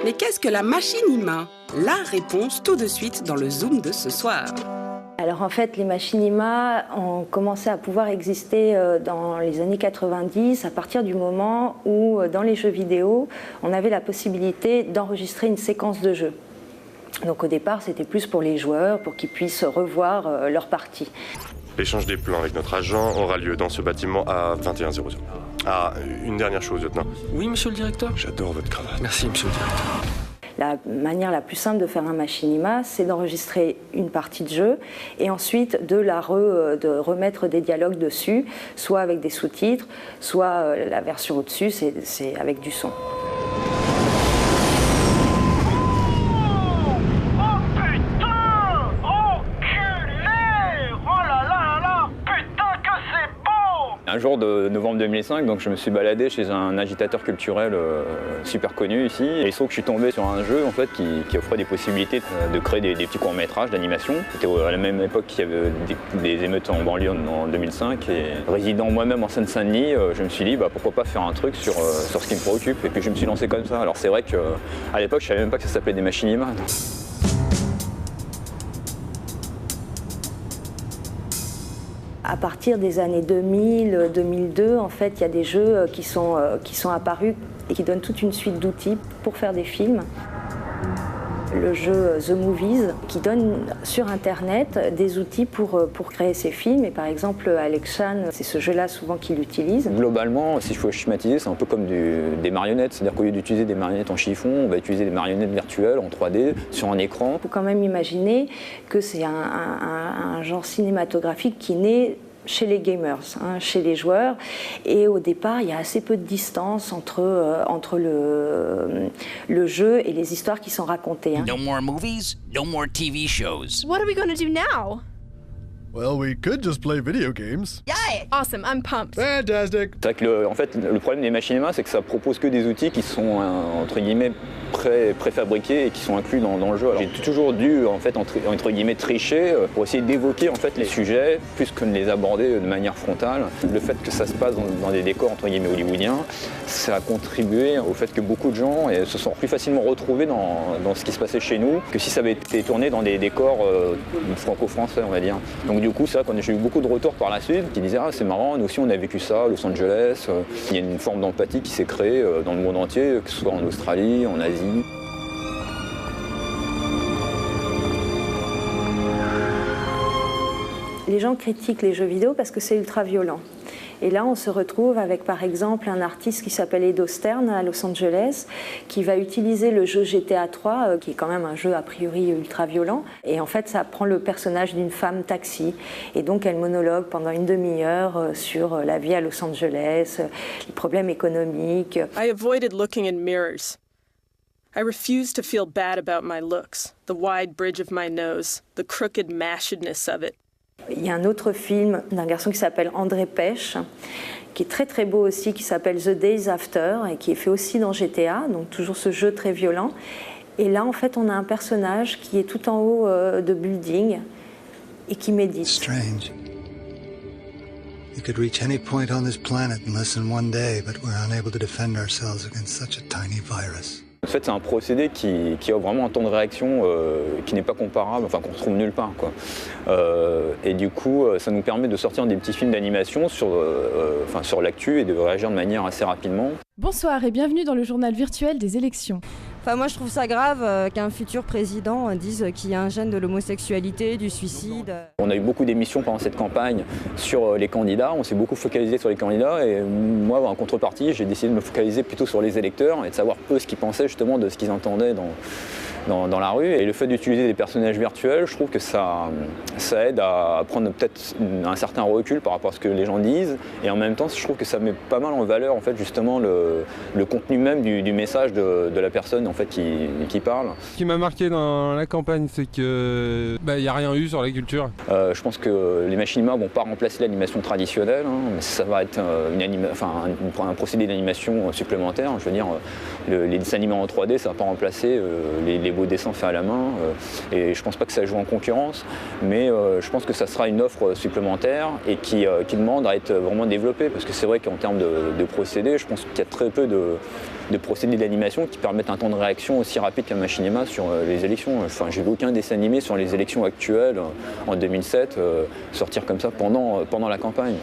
Mais qu'est-ce que la machinima? La réponse tout de suite dans le Zoom de ce soir. Alors en fait, les machinima ont commencé à pouvoir exister dans les années 90, à partir du moment où, dans les jeux vidéo, on avait la possibilité d'enregistrer une séquence de jeu. Donc au départ, c'était plus pour les joueurs, pour qu'ils puissent revoir leur partie. L'échange des plans avec notre agent aura lieu dans ce bâtiment à 21h00. Ah, une dernière chose, lieutenant. Oui, monsieur le directeur. J'adore votre cravate. Merci, monsieur le directeur. La manière la plus simple de faire un machinima, c'est d'enregistrer une partie de jeu et ensuite de remettre des dialogues dessus, soit avec des sous-titres, soit la version au-dessus, c'est avec du son. Un jour de novembre 2005, donc je me suis baladé chez un agitateur culturel super connu ici. Et il se trouve que je suis tombé sur un jeu en fait, qui offrait des possibilités de créer des petits courts-métrages d'animation. C'était à la même époque qu'il y avait des émeutes en banlieue en 2005. Et résidant moi-même en Seine-Saint-Denis, je me suis dit pourquoi pas faire un truc sur ce qui me préoccupe. Et puis je me suis lancé comme ça. Alors c'est vrai qu'à l'époque, je savais même pas que ça s'appelait des machinima. À partir des années 2000, 2002, en fait, il y a des jeux qui sont apparus et qui donnent toute une suite d'outils pour faire des films. Le jeu The Movies, qui donne sur Internet des outils pour créer ces films. Et par exemple, Alex Chan, c'est ce jeu-là souvent qu'il utilise. Globalement, si je faut schématiser, c'est un peu comme des marionnettes. C'est-à-dire qu'au lieu d'utiliser des marionnettes en chiffon, on va utiliser des marionnettes virtuelles en 3D sur un écran. Il faut quand même imaginer que c'est un genre cinématographique qui naît chez les gamers, chez les joueurs. Et au départ, il y a assez peu de distance entre le jeu et les histoires qui sont racontées. No more movies, no more TV shows. What are we going to do now? Well, we could just play video games. Yay! Awesome, I'm pumped. Fantastic. C'est vrai que le problème des machinima, c'est que ça propose que des outils qui sont entre guillemets préfabriqués et qui sont inclus dans le jeu. J'ai toujours dû en fait entre guillemets tricher pour essayer d'évoquer en fait les sujets plus que de les aborder de manière frontale. Le fait que ça se passe dans des décors entre guillemets hollywoodiens, ça a contribué au fait que beaucoup de gens se sont plus facilement retrouvés dans ce qui se passait chez nous que si ça avait été tourné dans des décors franco-français, on va dire. Donc du coup, ça, quand j'ai eu beaucoup de retours par la suite, qui disaient c'est marrant, nous aussi on a vécu ça à Los Angeles. Il y a une forme d'empathie qui s'est créée dans le monde entier, que ce soit en Australie, en Asie. Les gens critiquent les jeux vidéo parce que c'est ultra violent. Et là, on se retrouve avec, par exemple, un artiste qui s'appelle Edo Stern à Los Angeles, qui va utiliser le jeu GTA 3, qui est quand même un jeu a priori ultra violent. Et en fait, ça prend le personnage d'une femme taxi. Et donc, elle monologue pendant une demi-heure sur la vie à Los Angeles, les problèmes économiques. I avoided looking in mirrors. I refused to feel bad about my looks, the wide bridge of my nose, the crooked mashedness of it. Il y a un autre film d'un garçon qui s'appelle André Pêche, qui est très très beau aussi, qui s'appelle The Days After et qui est fait aussi dans GTA, donc toujours ce jeu très violent. Et là, en fait, on a un personnage qui est tout en haut de building et qui médite. Strange. You could reach any point on this planet in less than one day, but we're unable to defend ourselves against such a tiny virus. En fait, c'est un procédé qui a vraiment un temps de réaction qui n'est pas comparable, enfin qu'on retrouve nulle part, quoi. Et du coup, ça nous permet de sortir des petits films d'animation sur l'actu et de réagir de manière assez rapidement. Bonsoir et bienvenue dans le journal virtuel des élections. Enfin, moi, je trouve ça grave qu'un futur président dise qu'il y a un gène de l'homosexualité, du suicide. On a eu beaucoup d'émissions pendant cette campagne sur les candidats. On s'est beaucoup focalisé sur les candidats. Et moi, en contrepartie, j'ai décidé de me focaliser plutôt sur les électeurs et de savoir eux ce qu'ils pensaient justement de ce qu'ils entendaient dans la rue. Et le fait d'utiliser des personnages virtuels, je trouve que ça aide à prendre peut-être un certain recul par rapport à ce que les gens disent. Et en même temps, je trouve que ça met pas mal en valeur en fait, justement le contenu même du message de la personne en fait, qui parle. Ce qui m'a marqué dans la campagne, c'est qu'il n'y a rien eu sur la culture. Je pense que les machinima ne vont pas remplacer l'animation traditionnelle, mais ça va être un procédé d'animation supplémentaire. Je veux dire, les dessins animés en 3D, ça ne va pas remplacer les beaux dessins faits à la main. Et je pense pas que ça joue en concurrence, mais je pense que ça sera une offre supplémentaire et qui demande à être vraiment développée. Parce que c'est vrai qu'en termes de procédés, je pense qu'il y a très peu de procédés d'animation qui permettent un temps de réaction aussi rapide qu'un machinima sur les élections. Enfin, j'ai vu aucun dessin animé sur les élections actuelles en 2007 sortir comme ça pendant la campagne.